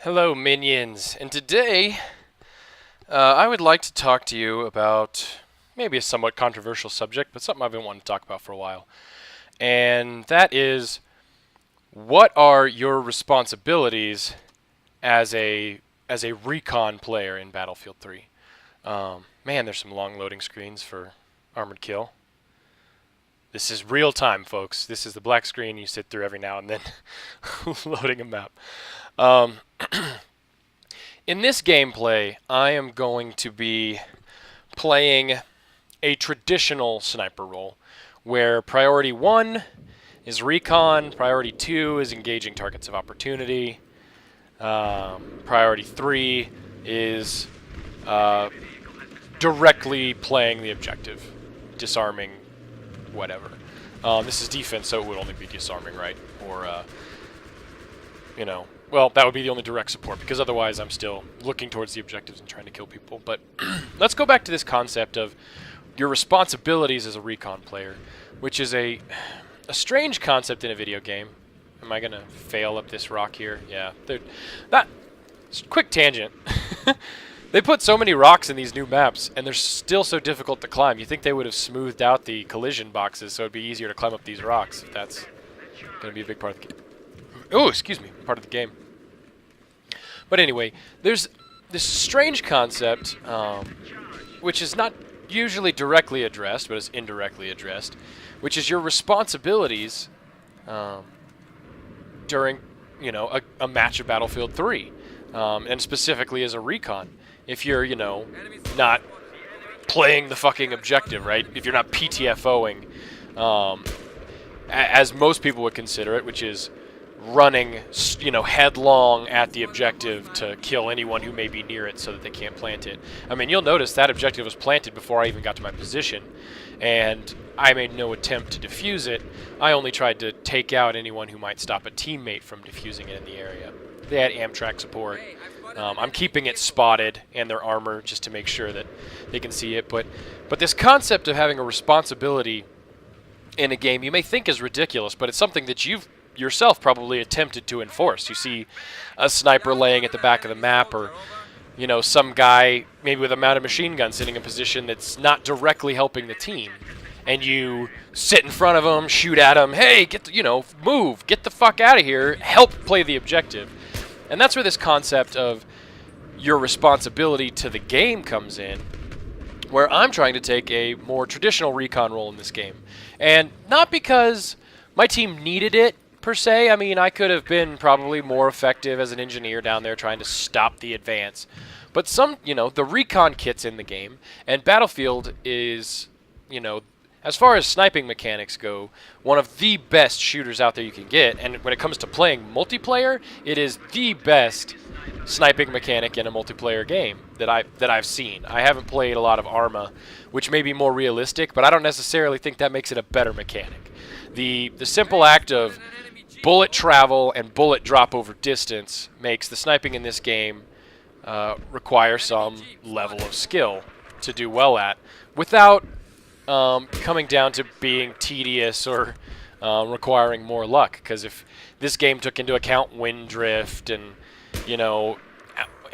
Hello, minions, and today I would like to talk to you about maybe a somewhat controversial subject, but something I've been wanting to talk about for a while. And that is, what are your responsibilities as a recon player in Battlefield 3? Man, there's some long loading screens for Armored Kill. This is real time, folks. This is the black screen you sit through every now and then, loading a map. In this gameplay, I am going to be playing a traditional sniper role, where priority 1 is recon, priority 2 is engaging targets of opportunity, priority 3 is directly playing the objective, disarming whatever. This is defense, so it would only be disarming, right? Or, well, that would be the only direct support, because otherwise I'm still looking towards the objectives and trying to kill people. But let's go back to this concept of your responsibilities as a recon player, which is a strange concept in a video game. Am I going to fail up this rock here? Yeah. Quick tangent. They put so many rocks in these new maps, and they're still so difficult to climb. You think they would have smoothed out the collision boxes so it'd be easier to climb up these rocks, if that's going to be a big part of the game. Oh, excuse me, part of the game. But anyway, there's this strange concept, which is not usually directly addressed, but is indirectly addressed, which is your responsibilities during, a match of Battlefield 3, and specifically as a recon. If you're, not playing the fucking objective, right? If you're not PTFOing, as most people would consider it, which is running, headlong at the objective to kill anyone who may be near it so that they can't plant it. I mean, you'll notice that objective was planted before I even got to my position, and I made no attempt to defuse it. I only tried to take out anyone who might stop a teammate from defusing it in the area. They had Amtrak support. I'm keeping it spotted and their armor just to make sure that they can see it. But this concept of having a responsibility in a game you may think is ridiculous, but it's something that you've yourself probably attempted to enforce. You see a sniper laying at the back of the map, or some guy maybe with a mounted machine gun sitting in a position that's not directly helping the team, and you sit in front of him, shoot at him, hey, move, get the fuck out of here, help play the objective. And that's where this concept of your responsibility to the game comes in, where I'm trying to take a more traditional recon role in this game. And not because my team needed it, per se. I mean, I could have been probably more effective as an engineer down there trying to stop the advance. But the recon kit's in the game, and Battlefield is, as far as sniping mechanics go, one of the best shooters out there you can get. And when it comes to playing multiplayer, it is the best sniping mechanic in a multiplayer game that I've seen. I haven't played a lot of Arma, which may be more realistic, but I don't necessarily think that makes it a better mechanic. The simple act of bullet travel and bullet drop over distance makes the sniping in this game require some level of skill to do well at, without coming down to being tedious or requiring more luck. Because if this game took into account wind drift and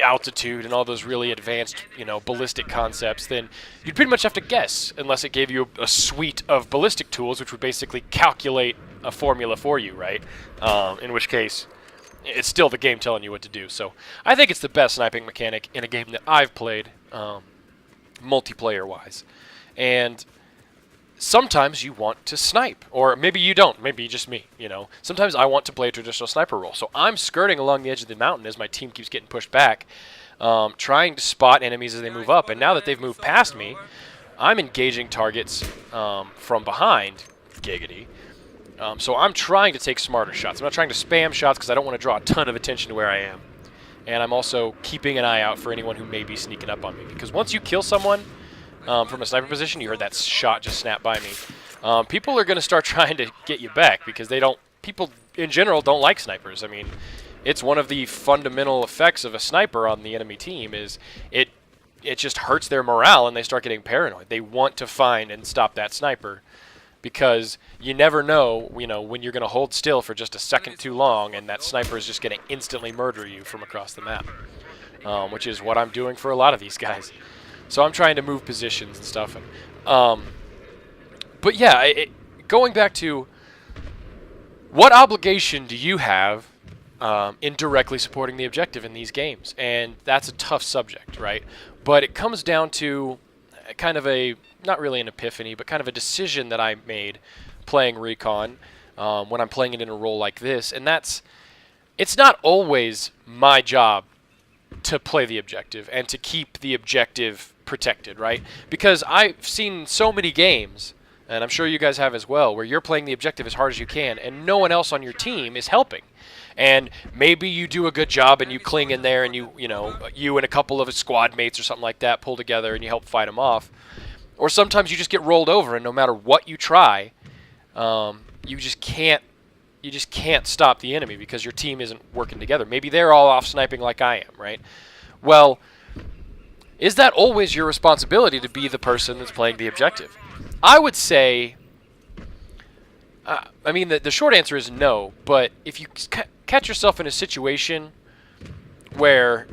altitude and all those really advanced ballistic concepts, then you'd pretty much have to guess, unless it gave you a suite of ballistic tools which would basically calculate a formula for you, right? In which case, it's still the game telling you what to do. So I think it's the best sniping mechanic in a game that I've played, multiplayer-wise. And sometimes you want to snipe, or maybe you don't. Maybe just me, Sometimes I want to play a traditional sniper role. So I'm skirting along the edge of the mountain as my team keeps getting pushed back, trying to spot enemies as they move up. And now that they've moved past me, I'm engaging targets from behind, giggity. So I'm trying to take smarter shots. I'm not trying to spam shots because I don't want to draw a ton of attention to where I am. And I'm also keeping an eye out for anyone who may be sneaking up on me. Because once you kill someone from a sniper position, you heard that shot just snap by me, people are going to start trying to get you back, because people in general don't like snipers. I mean, it's one of the fundamental effects of a sniper on the enemy team is it just hurts their morale, and they start getting paranoid. They want to find and stop that sniper. because you never know, when you're going to hold still for just a second too long, and that sniper is just going to instantly murder you from across the map, which is what I'm doing for a lot of these guys. So I'm trying to move positions and stuff. But yeah, going back to what obligation do you have in directly supporting the objective in these games? And that's a tough subject, right? But it comes down to kind of not really an epiphany, but kind of a decision that I made playing Recon when I'm playing it in a role like this. And it's not always my job to play the objective and to keep the objective protected, right? Because I've seen so many games, and I'm sure you guys have as well, where you're playing the objective as hard as you can and no one else on your team is helping. And maybe you do a good job and you cling in there and you and a couple of squad mates or something like that pull together and you help fight them off. Or sometimes you just get rolled over and no matter what you try, you just can't stop the enemy because your team isn't working together. Maybe they're all off sniping like I am, right? Well, is that always your responsibility to be the person that's playing the objective? I would say, the short answer is no, but if you catch yourself in a situation where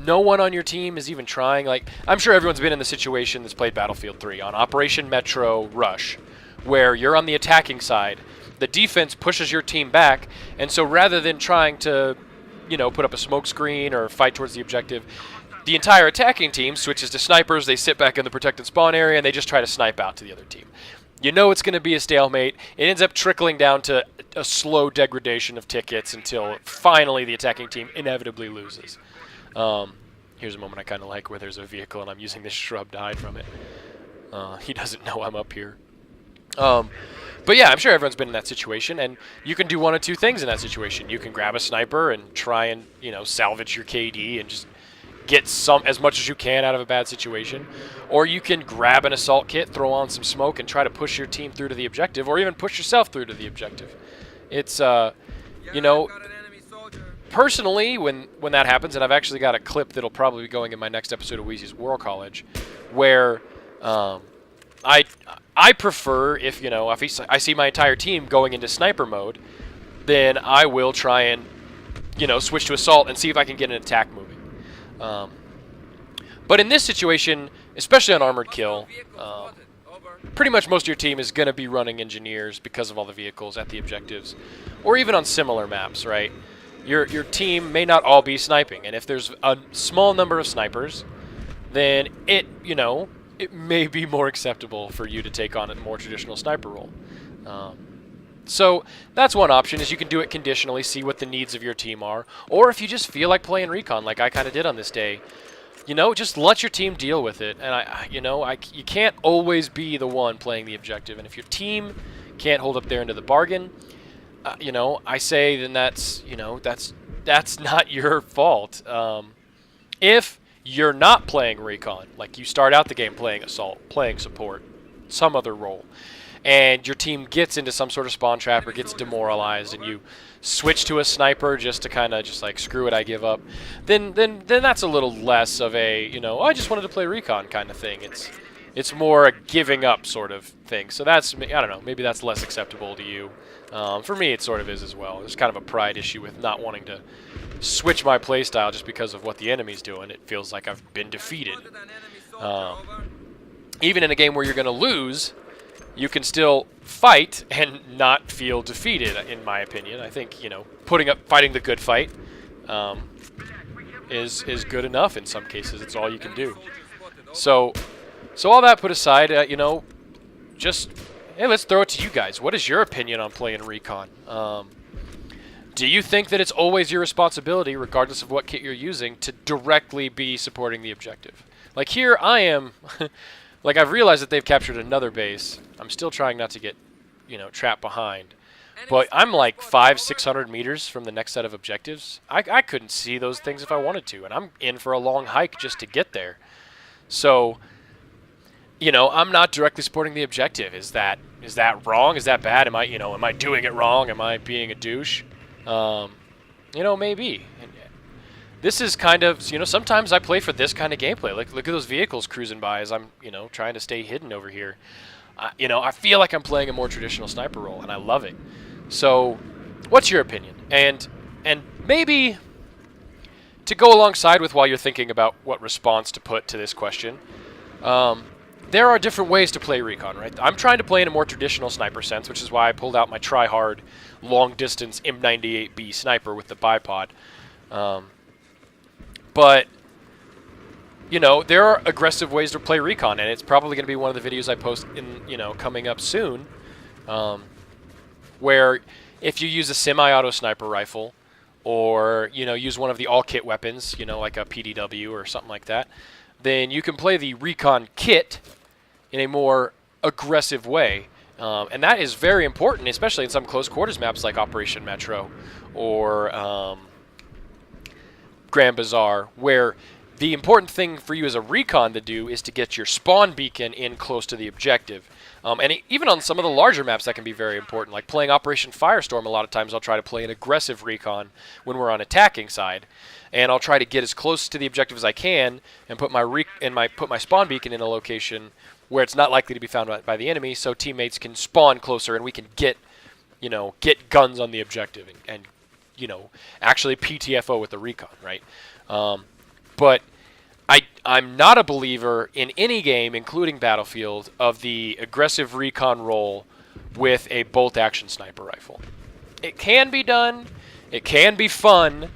no one on your team is even trying, like, I'm sure everyone's been in the situation that's played Battlefield 3 on Operation Metro Rush, where you're on the attacking side, the defense pushes your team back, and so rather than trying to, put up a smoke screen or fight towards the objective, the entire attacking team switches to snipers, they sit back in the protected spawn area, and they just try to snipe out to the other team. It's going to be a stalemate. It ends up trickling down to a slow degradation of tickets until finally the attacking team inevitably loses. Here's a moment I kind of like where there's a vehicle and I'm using this shrub to hide from it. He doesn't know I'm up here. But yeah, I'm sure everyone's been in that situation, and you can do one of two things in that situation. You can grab a sniper and try and, salvage your KD and just get as much as you can out of a bad situation, or you can grab an assault kit, throw on some smoke, and try to push your team through to the objective, or even push yourself through to the objective. It's personally, when that happens, and I've actually got a clip that'll probably be going in my next episode of Wheezy's World College, where I prefer if I see my entire team going into sniper mode, then I will try and switch to assault and see if I can get an attack moving. But in this situation, especially on armored kill, pretty much most of your team is going to be running engineers because of all the vehicles at the objectives, or even on similar maps, right? Your team may not all be sniping, and if there's a small number of snipers, then it may be more acceptable for you to take on a more traditional sniper role. So that's one option, is you can do it conditionally, see what the needs of your team are. Or if you just feel like playing Recon, like I kind of did on this day, just let your team deal with it. And you can't always be the one playing the objective. And if your team can't hold up their end of the bargain, I say then that's not your fault. If you're not playing Recon, like you start out the game playing assault, playing support, some other role, and your team gets into some sort of spawn trap or gets demoralized, and you switch to a sniper just to kind of just like, screw it, I give up, then that's a little less of a, I just wanted to play Recon kind of thing. It's more a giving up sort of thing. So that's, I don't know, maybe that's less acceptable to you. For me, it sort of is as well. There's kind of a pride issue with not wanting to switch my playstyle just because of what the enemy's doing. It feels like I've been defeated. Even in a game where you're going to lose, you can still fight and not feel defeated, in my opinion. I think, fighting the good fight is good enough in some cases. It's all you can do. So all that put aside, just, hey, let's throw it to you guys. What is your opinion on playing Recon? Do you think that it's always your responsibility, regardless of what kit you're using, to directly be supporting the objective? Like here, I am... Like, I've realized that they've captured another base. I'm still trying not to get, trapped behind. But I'm like 500-600 meters from the next set of objectives. I couldn't see those things if I wanted to, and I'm in for a long hike just to get there. So, I'm not directly supporting the objective. Is that wrong? Is that bad? Am I doing it wrong? Am I being a douche? Maybe. This is kind of, sometimes I play for this kind of gameplay. Like, look at those vehicles cruising by as I'm, trying to stay hidden over here. you know, I feel like I'm playing a more traditional sniper role, and I love it. So, what's your opinion? And maybe to go alongside with while you're thinking about what response to put to this question, there are different ways to play Recon, right? I'm trying to play in a more traditional sniper sense, which is why I pulled out my try-hard, long-distance M98B sniper with the bipod. But, you know, there are aggressive ways to play Recon, and it's probably going to be one of the videos I post in, you know, coming up soon, where if you use a semi-auto sniper rifle, or, you know, use one of the all-kit weapons, you know, like a PDW or something like that, then you can play the Recon kit in a more aggressive way. And that is very important, especially in some close quarters maps like Operation Metro or Grand Bazaar, where the important thing for you as a Recon to do is to get your spawn beacon in close to the objective. And even on some of the larger maps that can be very important, like playing Operation Firestorm, a lot of times I'll try to play an aggressive Recon when we're on attacking side. And I'll try to get as close to the objective as I can and put my spawn beacon in a location where it's not likely to be found by the enemy, so teammates can spawn closer and we can get guns on the objective and you know, actually PTFO with the Recon, right? But I'm not a believer in any game, including Battlefield, of the aggressive Recon role with a bolt-action sniper rifle. It can be done, it can be fun,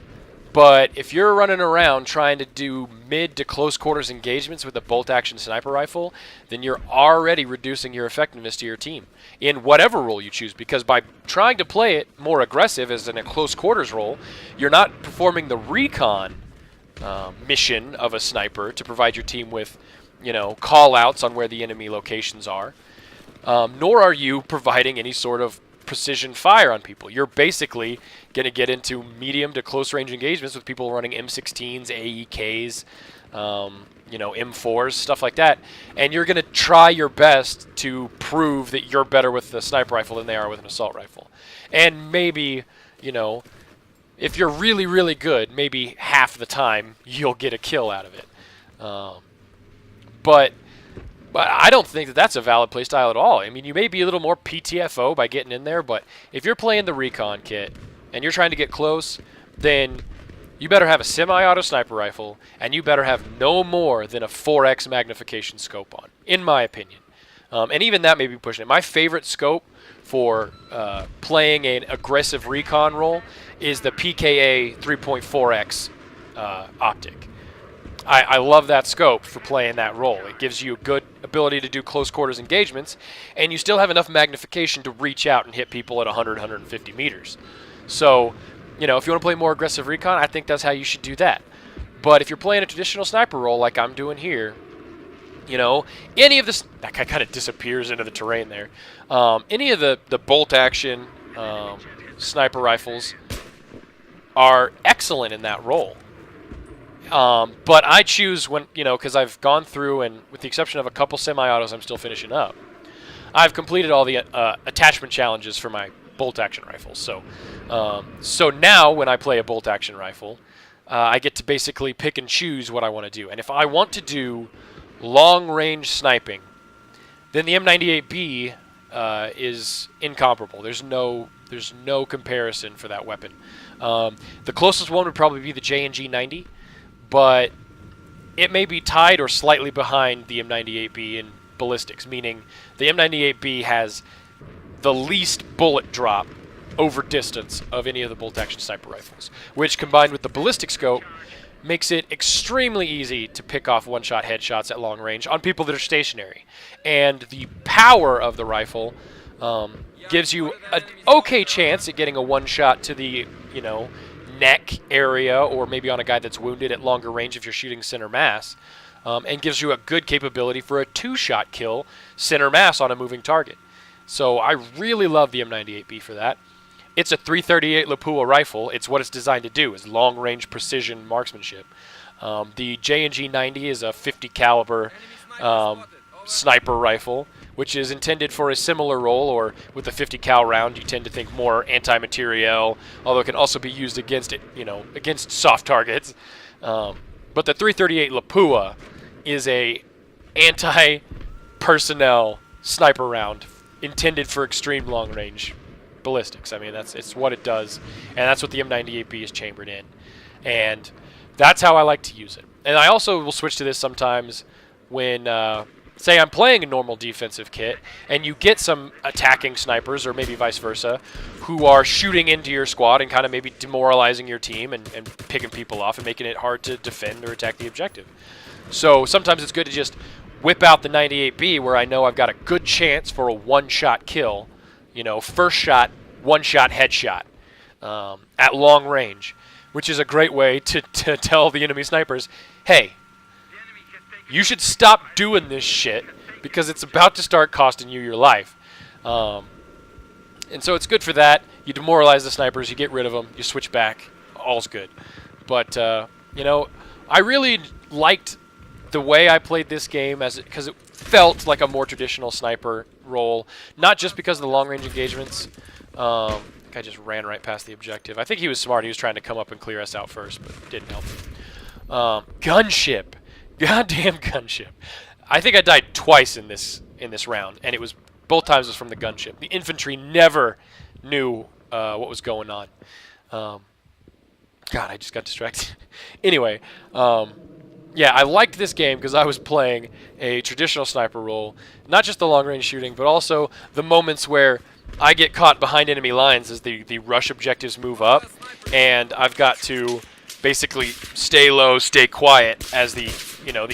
but if you're running around trying to do mid to close quarters engagements with a bolt-action sniper rifle, then you're already reducing your effectiveness to your team in whatever role you choose, because by trying to play it more aggressive as in a close quarters role, you're not performing the Recon mission of a sniper to provide your team with, you know, call-outs on where the enemy locations are, nor are you providing any sort of precision fire on people. You're basically going to get into medium to close range engagements with people running M16s, AEKs, you know, M4s, stuff like that, and you're going to try your best to prove that you're better with the sniper rifle than they are with an assault rifle. And maybe, you know, if you're really, really good, maybe half the time you'll get a kill out of it. But I don't think that that's a valid playstyle at all. I mean, you may be a little more PTFO by getting in there, but if you're playing the Recon kit and you're trying to get close, then you better have a semi-auto sniper rifle, and you better have no more than a 4x magnification scope on, in my opinion. And even that may be pushing it. My favorite scope for playing an aggressive Recon role is the PKA 3.4x optic. I love that scope for playing that role. It gives you a good ability to do close quarters engagements, and you still have enough magnification to reach out and hit people at 100, 150 meters. So, you know, if you want to play more aggressive Recon, I think that's how you should do that. But if you're playing a traditional sniper role like I'm doing here, you know, any of this, that guy kind of disappears into the terrain there. Any of the bolt action sniper rifles are excellent in that role. But I choose when, you know, because I've gone through and with the exception of a couple semi-autos I'm still finishing up, I've completed all the attachment challenges for my bolt-action rifles. So now when I play a bolt-action rifle, I get to basically pick and choose what I want to do. And if I want to do long-range sniping, then the M98B is incomparable. There's no comparison for that weapon. The closest one would probably be the J&G 90, but it may be tied or slightly behind the M98B in ballistics, meaning the M98B has the least bullet drop over distance of any of the bolt-action sniper rifles, which combined with the ballistic scope makes it extremely easy to pick off one-shot headshots at long range on people that are stationary. And the power of the rifle gives you an okay chance at getting a one-shot to the, you know, neck area, or maybe on a guy that's wounded at longer range if you're shooting center mass, and gives you a good capability for a two-shot kill center mass on a moving target. So I really love the M98B for that. It's a 338 Lapua rifle. It's what it's designed to do, is long-range precision marksmanship. The J&G 90 is a 50 caliber sniper rifle, which is intended for a similar role, or with a 50 cal round, you tend to think more anti-materiel, although it can also be used against it, you know, against soft targets. But the 338 Lapua is a anti-personnel sniper round intended for extreme long range ballistics. I mean, it's what it does, and that's what the M98B is chambered in, and that's how I like to use it. And I also will switch to this sometimes when, say, I'm playing a normal defensive kit, and you get some attacking snipers, or maybe vice versa, who are shooting into your squad and kind of maybe demoralizing your team and picking people off and making it hard to defend or attack the objective. So sometimes it's good to just whip out the 98B where I know I've got a good chance for a one-shot kill, you know, first shot, one-shot headshot at long range, which is a great way to tell the enemy snipers, hey, you should stop doing this shit because it's about to start costing you your life. And so it's good for that. You demoralize the snipers, you get rid of them, you switch back, all's good. But, you know, I really liked the way I played this game because it felt like a more traditional sniper role, not just because of the long-range engagements. I think I just ran right past the objective. I think he was smart. He was trying to come up and clear us out first, but it didn't help him. Gunship. Goddamn gunship. I think I died twice in this round, and it was both times was from the gunship. The infantry never knew what was going on. God, I just got distracted. Anyway, yeah, I liked this game because I was playing a traditional sniper role, not just the long-range shooting, but also the moments where I get caught behind enemy lines as the rush objectives move up, and I've got to basically stay low, stay quiet as the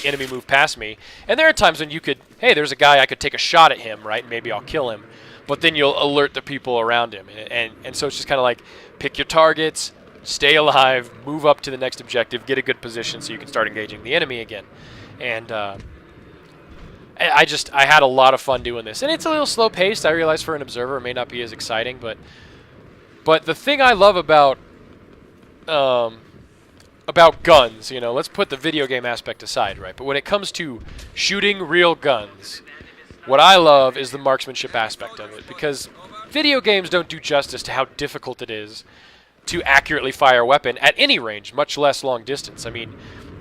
enemy move past me. And there are times when you could, hey, there's a guy, I could take a shot at him, right? Maybe I'll kill him. But then you'll alert the people around him. And so it's just kind of like pick your targets, stay alive, move up to the next objective, get a good position so you can start engaging the enemy again. And I had a lot of fun doing this. And it's a little slow paced. I realize for an observer it may not be as exciting, but the thing I love about guns, you know, let's put the video game aspect aside, right? But when it comes to shooting real guns, what I love is the marksmanship aspect of it, because video games don't do justice to how difficult it is to accurately fire a weapon at any range, much less long distance. I mean,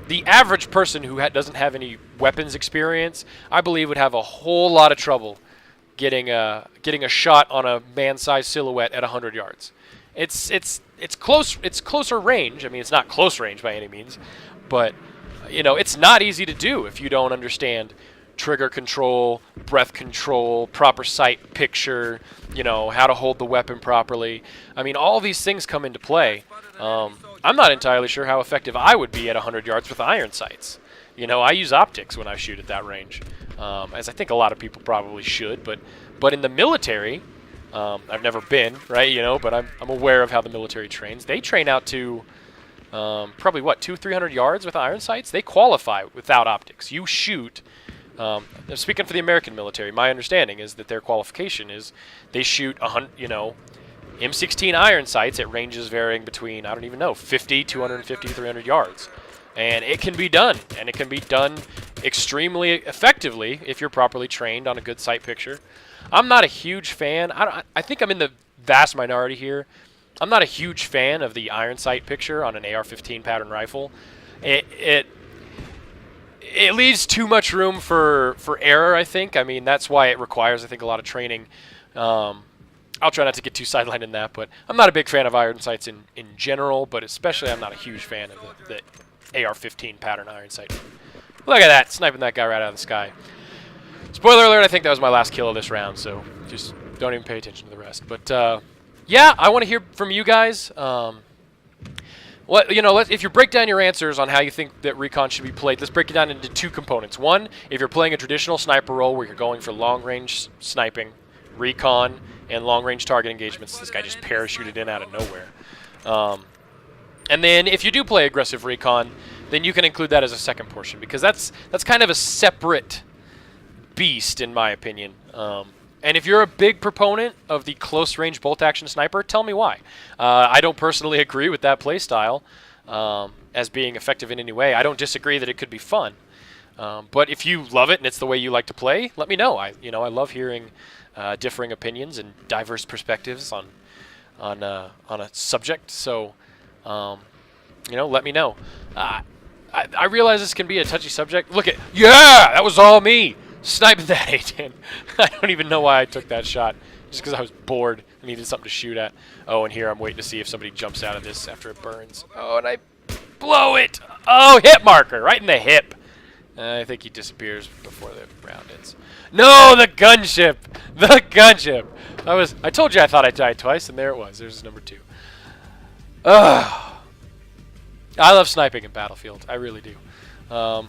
the average person who doesn't have any weapons experience, I believe, would have a whole lot of trouble getting a shot on a man-sized silhouette at 100 yards. It's closer range. I mean, it's not close range by any means, but you know, it's not easy to do if you don't understand trigger control, breath control, proper sight picture, you know, how to hold the weapon properly. I mean, all these things come into play. I'm not entirely sure how effective I would be at 100 yards with iron sights. You know, I use optics when I shoot at that range, as I think a lot of people probably should, but in the military, I've never been, right, you know, but I'm aware of how the military trains. They train out to probably, what, 200-300 yards with iron sights? They qualify without optics. You shoot, speaking for the American military, my understanding is that their qualification is they shoot, M16 iron sights at ranges varying between, I don't even know, 50, 250, 300 yards. And it can be done, and it can be done extremely effectively if you're properly trained on a good sight picture. I'm not a huge fan. I think I'm in the vast minority here. I'm not a huge fan of the iron sight picture on an AR-15 pattern rifle. It leaves too much room for error, I think. I mean, that's why it requires, I think, a lot of training. I'll try not to get too sidelined in that, but I'm not a big fan of iron sights in general, but especially I'm not a huge fan of the AR-15 pattern iron sight. Look at that, sniping that guy right out of the sky. Spoiler alert, I think that was my last kill of this round, so just don't even pay attention to the rest. But, yeah, I want to hear from you guys. If you break down your answers on how you think that Recon should be played, let's break it down into two components. One, if you're playing a traditional sniper role where you're going for long-range sniping, Recon, and long-range target engagements. This guy just parachuted in out of nowhere. And then if you do play aggressive Recon, then you can include that as a second portion, because that's kind of a separate beast, in my opinion. And if you're a big proponent of the close-range bolt-action sniper, tell me why. I don't personally agree with that playstyle as being effective in any way. I don't disagree that it could be fun. But if you love it and it's the way you like to play, let me know. I love hearing differing opinions and diverse perspectives on a subject. So, let me know. I realize this can be a touchy subject. Yeah, that was all me. Sniping that A10. I don't even know why I took that shot. Just because I was bored. I needed something to shoot at. Oh, and here I'm waiting to see if somebody jumps out of this after it burns. Oh, and I blow it. Oh, hit marker. Right in the hip. I think he disappears before the round ends. No, the gunship. The gunship. I told you I thought I died twice, and there it was. There's number 2. Ugh. I love sniping in Battlefield. I really do. I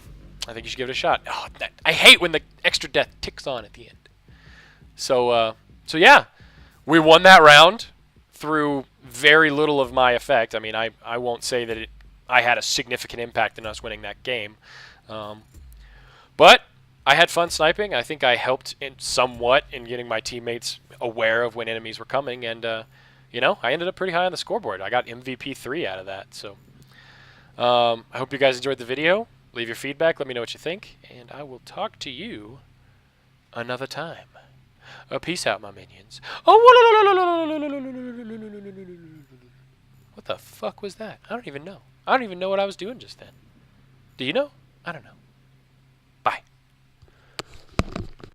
think you should give it a shot. Oh, I hate when the extra death ticks on at the end. So yeah, we won that round through very little of my effect. I mean, I won't say that I had a significant impact in us winning that game. But I had fun sniping. I think I helped somewhat in getting my teammates aware of when enemies were coming. And, you know, I ended up pretty high on the scoreboard. I got MVP 3 out of that. So I hope you guys enjoyed the video. Leave your feedback. Let me know what you think. And I will talk to you another time. Peace out, my minions. Oh, what the fuck was that? I don't even know. I don't even know what I was doing just then. Do you know? I don't know.